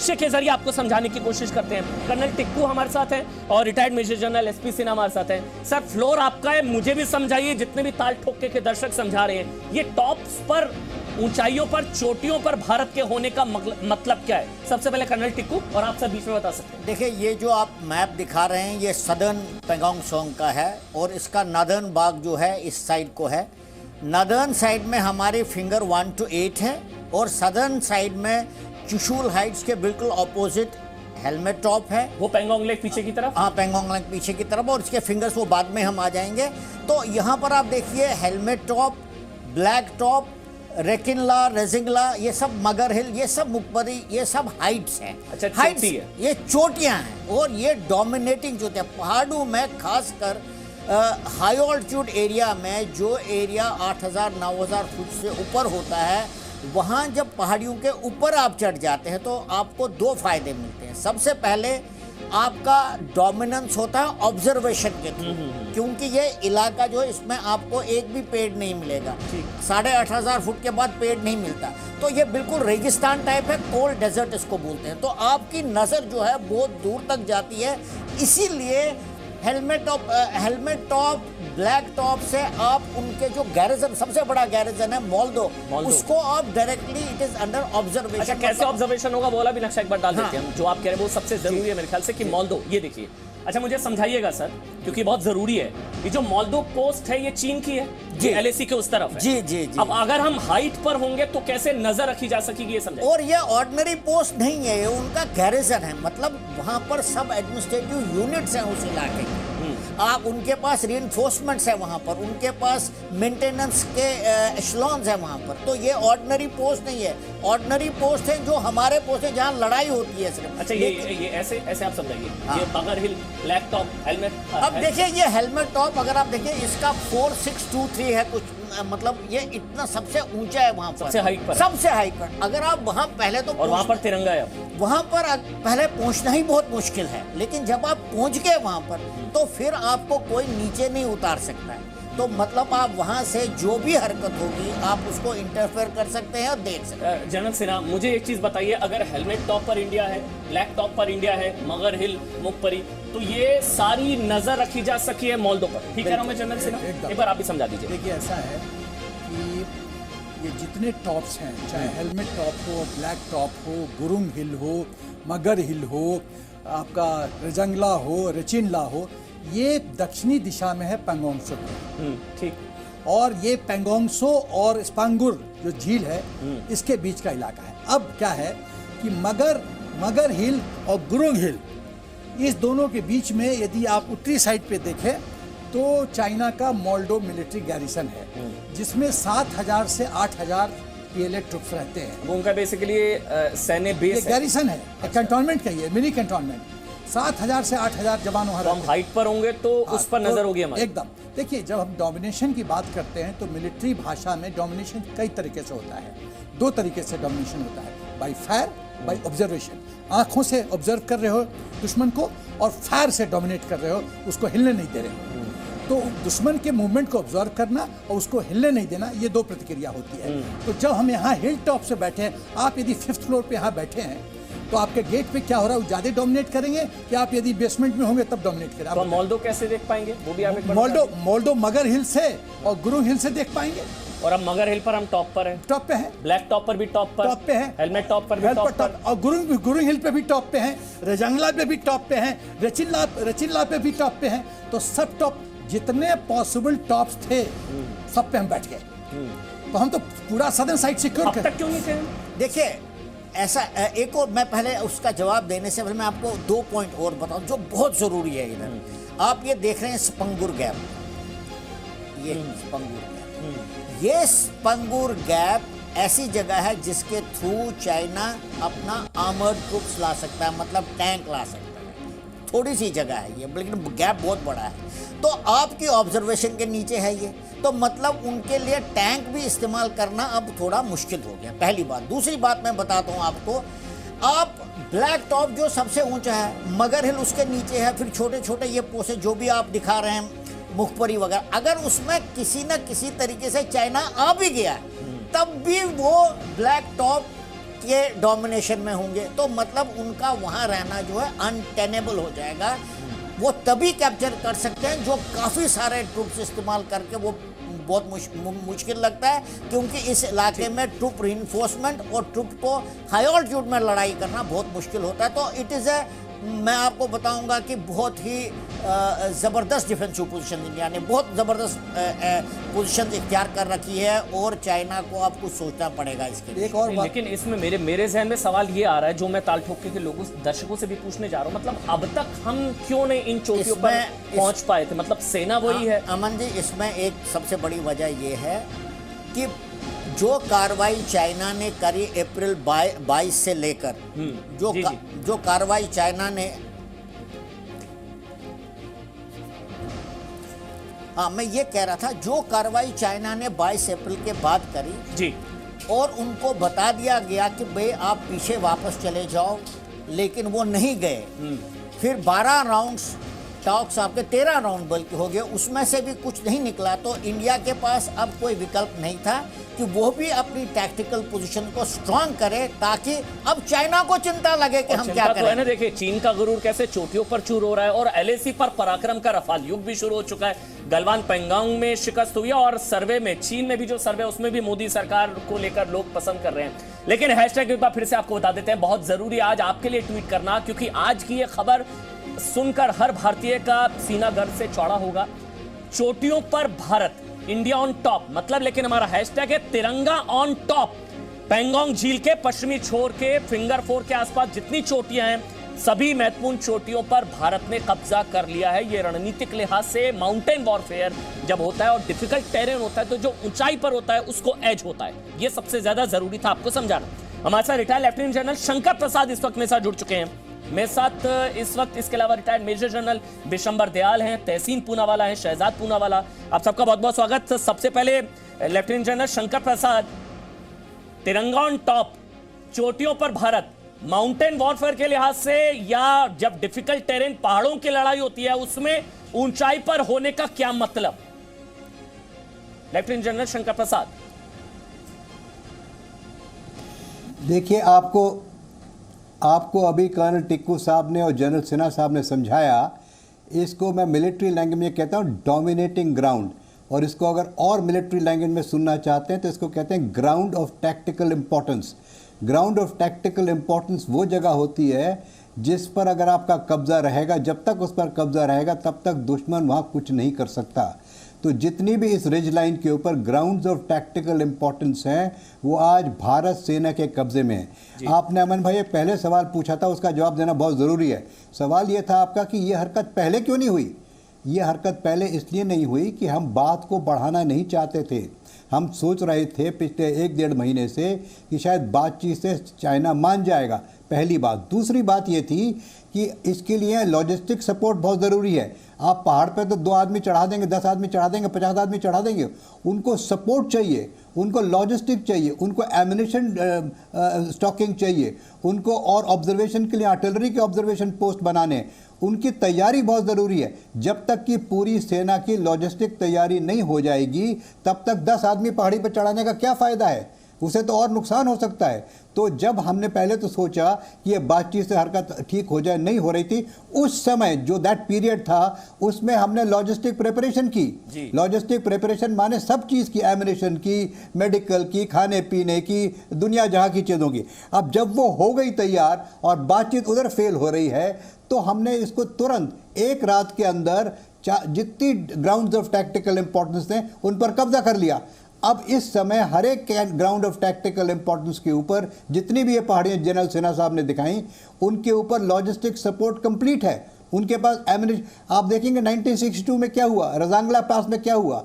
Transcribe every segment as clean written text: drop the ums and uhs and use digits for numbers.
साक्ष्य के जरिए आपको समझाने की कोशिश करते हैं। कर्नल टिक्कू हमारे साथ हैं और retired major general SP Sinha हमारे साथ हैं। सर, फ्लोर आपका है, मुझे भी समझाइए, जितने भी ताल ठोके के दर्शक समझा रहे हैं, ये टॉप्स पर, ऊंचाइयों पर, चोटियों पर भारत के होने का मतलब क्या है? सबसे पहले कर्नल टिक्कू, और आप सब बीच में बता सकते हैं। देखिए, ये जो आप मैप दिखा रहे हैं ये सदर्न पेंगोंग सोंग का है और इसका नॉर्दर्न भाग जो है इस साइड को है। नॉर्दर्न साइड में हमारी फिंगर 1 to 8 है और सदर्न साइड में चुशूल हाइट्स के बिल्कुल ऑपोजिट हेलमेट टॉप है। वो पेंगोंग लेक पीछे की तरफ, हाँ, पेंगोंग लेक पीछे की तरफ, और इसके फिंगर्स वो बाद में हम आ जाएंगे। तो यहाँ पर आप देखिए हेलमेट टॉप, ब्लैक टॉप, रेकिनला, रेजिंगला, ये सब मगर हिल, ये सब मुखबरी, ये सब हाइट्स हैं। अच्छा, हाइट्स चोटी है। ये चोटियां हैं और ये डोमिनेटिंग चोटियां पहाड़ों में, खासकर हाई ऑल्टीट्यूड एरिया में, जो एरिया 8,000-9,000 फुट से ऊपर होता है, वहाँ जब पहाड़ियों के ऊपर आप चढ़ जाते हैं तो आपको दो फायदे मिलते हैं। सबसे पहले आपका डोमिनेंस होता है ऑब्जर्वेशन के थ्रू, क्योंकि ये इलाका जो है इसमें आपको एक भी पेड़ नहीं मिलेगा। 8,500 फुट के बाद पेड़ नहीं मिलता, तो ये बिल्कुल रेगिस्तान टाइप है, कोल्ड डेजर्ट इसको बोलते हैं। तो आपकी नज़र जो है बहुत दूर तक जाती है, इसीलिए हेलमेट टॉप, ब्लैक टॉप से आप उनके जो गैरिजन, सबसे बड़ा गैरिजन है मोल्दो, उसको आप directly it is under observation. अच्छा, कैसे ऑब्जर्वेशन होगा बोला भी नक्शा एक बार डाल देते हैं हम। जो आप कह रहे हैं वो सबसे जरूरी है मेरे ख्याल से कि मोल्दो, ये देखिए। अच्छा, मुझे समझाइएगा सर, क्योंकि बहुत जरूरी है। ये जो मोल्दो पोस्ट है ये चीन की है जी, एलएसी के उस तरफ है। जी जी जी। अब अगर हम हाइट पर होंगे तो कैसे नजर रखी जा सकेगी, ये समझाइए। और ये ऑर्डिनरी पोस्ट नहीं है, ये उनका गैरिजन है, मतलब वहां पर सब एडमिनिस्ट्रेटिव यूनिट्स हैं उस इलाके के। आप, उनके पास रीइंफोर्समेंट्स है वहां पर, उनके पास मेंटेनेंस के एशलॉन्स है वहां पर। तो ये ऑर्डिनरी पोस्ट नहीं है, ऑर्डिनरी पोस्ट है जो हमारे पोस्ट है जहां लड़ाई होती है सिर्फ। अच्छा, ये ऐसे आप समझाइए। ये बगर हिल, ब्लैक टॉप, हेलमेट। अब देखिए ये हेलमेट टॉप, अगर आप देखिए इसका 4623 है कुछ, मतलब ये इतना सबसे ऊंचा है वहां पर, सबसे हाइट पर, सबसे हाइट पर। अगर आप वहां पहले तो, और वहां पर तिरंगा है, वहां पर पहले पहुंचना ही बहुत मुश्किल है, लेकिन जब आप पहुंच गए वहां पर तो फिर आपको कोई नीचे नहीं उतार सकता है। तो मतलब आप वहां से जो भी हरकत होगी आप उसको इंटरफेयर कर सकते हैं और देख सकते हैं। जनरल सिन्हा, मुझे एक चीज बताइए, अगर हेलमेट टॉप पर इंडिया है, ब्लैक टॉप पर इंडिया है, मगर हिल, मुखपरी, तो ये सारी नजर रखी जा सकी है मोल्दो पर, ठीक है ना? मैं जनरल सिन्हा एक बार आप भी समझा दीजिए। देखिए, ऐसा है कि ये जितने टॉप्स हैं, चाहे हेलमेट टॉप हो, ब्लैक टॉप हो, गुरुंग हिल हो, मगर हिल हो, आपका रजंगला हो, रेचिनला हो, ये दक्षिणी दिशा में है पेंगोंगसो। ठीक। और ये पेंगोंगसो और स्पांगुर जो झील है इसके बीच का इलाका है। अब क्या है कि मगर हिल और गुरुंग हिल, इस दोनों के बीच में यदि आप उत्तरी साइड पे देखें तो चाइना का मोल्डो मिलिट्री गैरिसन है, जिसमें 7,000 से 8,000 पीएलए ट्रुप्स रहते हैं। वो उनका बेसिकली सैन्य बेस है, गैरिसन है, कैंटोनमेंट का ही है, मिनी कैंटोनमेंट। 7,000 से 8,000 जवान वहाँ हम हाइट पर होंगे तो उस पर नजर होगी हमारी एकदम। देखिए, जब हम डोमिनेशन की बात करते हैं तो मिलिट्री भाषा में डोमिनेशन कई तरीके से होता है। दो तरीके से डोमिनेशन होता है, बाय फायर, बाय ऑब्जर्वेशन। आंखों से ऑब्जर्व कर रहे हो दुश्मन को और फायर से डोमिनेट कर रहे हो, उसको हिलने नहीं दे रहे हो। तो दुश्मन के मूवमेंट को ऑब्जर्व करना और उसको हिलने नहीं देना, ये दो प्रतिक्रिया होती है। तो जब हम यहाँ हिल टॉप से बैठे हैं, आप यदि 5th फ्लोर पे यहाँ बैठे हैं तो आपके गेट पे क्या हो रहा है, वो ज्यादा डोमिनेट करेंगे कि आप यदि बेसमेंट में होंगे तब डोमिनेट करेंगे। तो मोल्दो कैसे देख पाएंगे, वो भी आप एक बार मोल्डो मगर हिल से और गुरुंग हिल से देख पाएंगे। और अब मगर हिल पर हम टॉप पर हैं, टॉप पे हैं, ब्लैक टॉप पर भी टॉप पे हैं, हेलमेट टॉप पर भी टॉप पर, और गुरुंग हिल पे भी टॉप पे हैं, रजंगला पे भी टॉप पे हैं, रेचिनला पे भी टॉप पे हैं। तो सब टॉप, जितने पॉसिबल टॉप्स थे सब पे हम बैठ गए। तो हम तो पूरा सदर्न साइड सिक्योर कर। अब तक क्यों नहीं थे? देखिए, ऐसा एक और, मैं पहले उसका जवाब देने से पहले मैं आपको 2 पॉइंट और बताऊं जो बहुत जरूरी है इधर। आप ये देख रहे हैं स्पंगुर गैप, ये स्पंगुर गैप, ये स्पंगुर गैप ऐसी जगह है जिसके थ्रू चाइना अपना आर्मर्ड ट्रुप्स ला सकता है, मतलब टैंक ला सकता है। थोड़ी सी जगह है ये, लेकिन गैप बहुत बड़ा है। तो आपकी ऑब्जर्वेशन के नीचे है ये, तो मतलब उनके लिए टैंक भी इस्तेमाल करना अब थोड़ा मुश्किल हो गया, पहली बात। दूसरी बात मैं बताता हूँ आपको, आप ब्लैक टॉप जो सबसे ऊंचा है, मगर हिल उसके नीचे है, फिर छोटे छोटे ये पोसे जो भी आप दिखा रहे हैं, मुखपरी वगैरह, अगर उसमें किसी न किसी तरीके से चाइना आ भी गया तब भी वो ब्लैक टॉप ये डोमिनेशन में होंगे तो मतलब उनका वहाँ रहना जो है अनटेनेबल हो जाएगा। वो तभी कैप्चर कर सकते हैं जो काफ़ी सारे ट्रूप्स इस्तेमाल करके, वो बहुत मुश्किल लगता है क्योंकि इस इलाके में ट्रूप रिइंफोर्समेंट और ट्रूप को हाई ऑल्टीट्यूड में लड़ाई करना बहुत मुश्किल होता है। तो इट इज़ मैं आपको बताऊंगा कि बहुत ही ज़बरदस्त डिफेंसिव पोजीशन इंडिया ने बहुत ज़बरदस्त पोजीशन इख्तियार कर रखी है और चाइना को अब कुछ सोचना पड़ेगा इसके लिए। एक और बात, लेकिन इसमें मेरे जहन में सवाल ये आ रहा है जो मैं ताल ठोके के लोगों दर्शकों से भी पूछने जा रहा हूँ, मतलब अब तक हम क्यों नहीं इन चोटियों पर पहुंच पाए थे? मतलब सेना वही है। अमन जी, इसमें एक सबसे बड़ी वजह ये है कि जो कार्रवाई चाइना ने करी अप्रैल 22 से लेकर, जो कार्रवाई चाइना ने, मैं ये कह रहा था, जो कार्रवाई चाइना ने 22 अप्रैल के बाद करी जी, और उनको बता दिया गया कि भाई आप पीछे वापस चले जाओ, लेकिन वो नहीं गए। फिर 12 राउंड्स टॉक्स, आपके 13 राउंड बल्कि हो गए, उसमें से भी कुछ नहीं निकला। तो इंडिया के पास अब कोई विकल्प नहीं था कि वो भी अपनी टैक्टिकल पोजीशन को स्ट्रांग करे ताकि अब चाइना को चिंता लगे कि हम क्या करें। तो है ना, देखिए चीन का गुरूर कैसे चोटियों पर चूर हो रहा है और एलएसी पर पराक्रम का रफाल युग भी शुरू हो चुका है। गलवान पेंगोंग में शिकस्त हुई और सर्वे में, चीन में भी जो सर्वे उसमें भी मोदी सरकार को लेकर लोग पसंद कर रहे हैं। लेकिन हैशटैग एक बार फिर से आपको बता देते हैं, बहुत जरूरी आज आपके लिए ट्वीट करना, क्योंकि आज की ये खबर सुनकर हर भारतीय का सीना गर्व से चौड़ा होगा। चोटियों पर भारत, इंडिया ऑन टॉप, मतलब लेकिन हमारा हैशटैग है तिरंगा ऑन टॉप। पेंगोंग झील के पश्चिमी छोर के फिंगर 4 के आसपास जितनी चोटियां हैं, सभी महत्वपूर्ण चोटियों पर भारत ने कब्जा कर लिया है। ये रणनीतिक लिहाज से माउंटेन वॉरफेयर जब होता है और डिफिकल्ट टेरेन होता है तो जो ऊंचाई पर होता है उसको एज होता है। ये सबसे ज्यादा जरूरी था आपको समझाना। हमारे साथ retired lieutenant general Shankar Prasad इस वक्त मेरे साथ जुड़ चुके हैं। मेरे साथ इस वक्त इसके अलावा retired major general Bishambar Dayal हैं, तहसीन पूनावाला हैं, शहजाद पूनावाला। आप सबका बहुत बहुत स्वागत। सबसे पहले लेफ्टिनेंट जनरल शंकर प्रसाद, तिरंगा ऑन टॉप, चोटियों पर भारत, माउंटेन वॉरफेयर के लिहाज से या जब डिफिकल्ट टेरेन पहाड़ों की लड़ाई होती है उसमें ऊंचाई पर होने का क्या मतलब? Lieutenant general Shankar Prasad. देखिए, आपको अभी कर्नल टिक्कू साहब ने और जनरल सिन्हा साहब ने समझाया। इसको मैं मिलिट्री लैंग्वेज में कहता हूँ डोमिनेटिंग ग्राउंड, और इसको अगर और मिलिट्री लैंग्वेज में सुनना चाहते हैं तो इसको कहते हैं ground of tactical importance. Ground of tactical importance वो जगह होती है जिस पर अगर आपका कब्जा रहेगा, जब तक उस पर कब्जा रहेगा तब तक दुश्मन वहाँ कुछ नहीं कर सकता। तो जितनी भी इस रिज लाइन के ऊपर ग्राउंड्स ऑफ टैक्टिकल इम्पोर्टेंस हैं वो आज भारत सेना के कब्जे में है। आपने अमन भाई पहले सवाल पूछा था, उसका जवाब देना बहुत ज़रूरी है। सवाल ये था आपका कि ये हरकत पहले क्यों नहीं हुई। ये हरकत पहले इसलिए नहीं हुई कि हम बात को बढ़ाना नहीं चाहते थे। हम सोच रहे थे पिछले 1-1.5 महीने से कि शायद बातचीत से चाइना मान जाएगा, पहली बात। दूसरी बात ये थी कि इसके लिए लॉजिस्टिक सपोर्ट बहुत ज़रूरी है। आप पहाड़ पे तो 2 आदमी चढ़ा देंगे, 10 आदमी चढ़ा देंगे, 50 आदमी चढ़ा देंगे, उनको सपोर्ट चाहिए, उनको लॉजिस्टिक चाहिए, उनको एम्युनिशन स्टॉकिंग चाहिए, उनको और ऑब्जर्वेशन के लिए आर्टिलरी के ऑब्जर्वेशन पोस्ट बनाने, उनकी तैयारी बहुत ज़रूरी है। जब तक कि पूरी सेना की लॉजिस्टिक तैयारी नहीं हो जाएगी तब तक 10 आदमी पहाड़ी पर चढ़ाने का क्या फ़ायदा है, उसे तो और नुकसान हो सकता है। तो जब हमने पहले तो सोचा कि ये बातचीत से हरकत ठीक हो जाए, नहीं हो रही थी, उस समय जो दैट पीरियड था उसमें हमने लॉजिस्टिक प्रिपरेशन की। लॉजिस्टिक प्रिपरेशन माने सब चीज़ की, एमिनेशन की, मेडिकल की, खाने पीने की, दुनिया जहाँ की चीज़ों की। अब जब वो हो गई तैयार और बातचीत उधर फेल हो रही है तो हमने इसको तुरंत एक रात के अंदर जितनी ग्राउंड्स ऑफ टैक्टिकल इंपॉर्टेंस थे उन पर कब्जा कर लिया। अब इस समय हर एक ग्राउंड ऑफ टैक्टिकल इंपॉर्टेंस के ऊपर जितनी भी ये पहाड़ियाँ जनरल सिन्हा साहब ने दिखाई, उनके ऊपर लॉजिस्टिक सपोर्ट कंप्लीट है। उनके पास एमिनेशन, आप देखेंगे 1962 में क्या हुआ, रजांगला पास में क्या हुआ।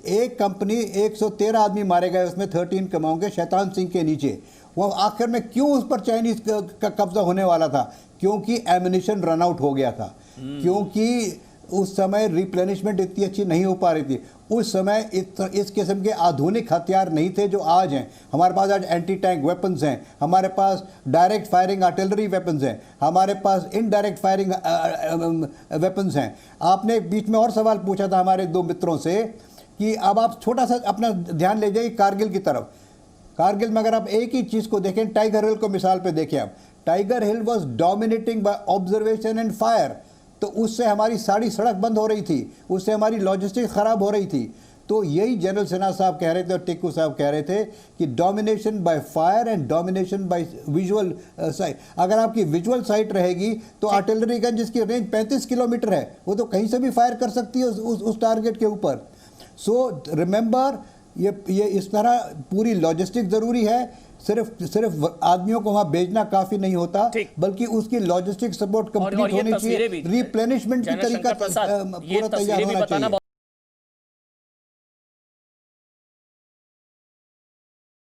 एक कंपनी 113 आदमी मारे गए, उसमें 13 कमाओं के शैतान सिंह के नीचे। वो आखिर में क्यों उस पर चाइनीज का कब्जा होने वाला था? क्योंकि एमिनेशन रन आउट हो गया था, क्योंकि उस समय रिप्लेनिशमेंट इतनी अच्छी नहीं हो पा रही थी। उस समय इस किस्म के आधुनिक हथियार नहीं थे जो आज हैं। हमारे पास आज एंटी टैंक वेपन्स हैं, हमारे पास डायरेक्ट फायरिंग आर्टिलरी वेपन्स हैं, हमारे पास इनडायरेक्ट फायरिंग वेपन्स हैं। आपने बीच में और सवाल पूछा था हमारे 2 मित्रों से कि अब आप छोटा सा अपना ध्यान ले जाइए कारगिल की तरफ। कारगिल में अगर आप एक ही चीज को देखें, टाइगर हिल को मिसाल पे देखें आप, tiger hill was dominating by observation and fire, तो उससे हमारी सारी सड़क बंद हो रही थी, उससे हमारी लॉजिस्टिक्स खराब हो रही थी। तो यही जनरल सिन्हा साहब कह रहे थे और टिक्कू साहब कह रहे थे कि domination by fire and domination by visual sight. अगर आपकी विजुअल साइट रहेगी तो आर्टिलरी गन जिसकी रेंज 35 किलोमीटर है वो तो कहीं से भी फायर कर सकती है उस टारगेट के ऊपर। सो रिमेंबर, ये इस तरह पूरी लॉजिस्टिक ज़रूरी है। सिर्फ आदमियों को वहां भेजना काफी नहीं होता, बल्कि उसकी लॉजिस्टिक सपोर्ट कंप्लीट होनी चाहिए, रिप्लेनिशमेंट की तरीका पूरा तैयार होना चाहिए।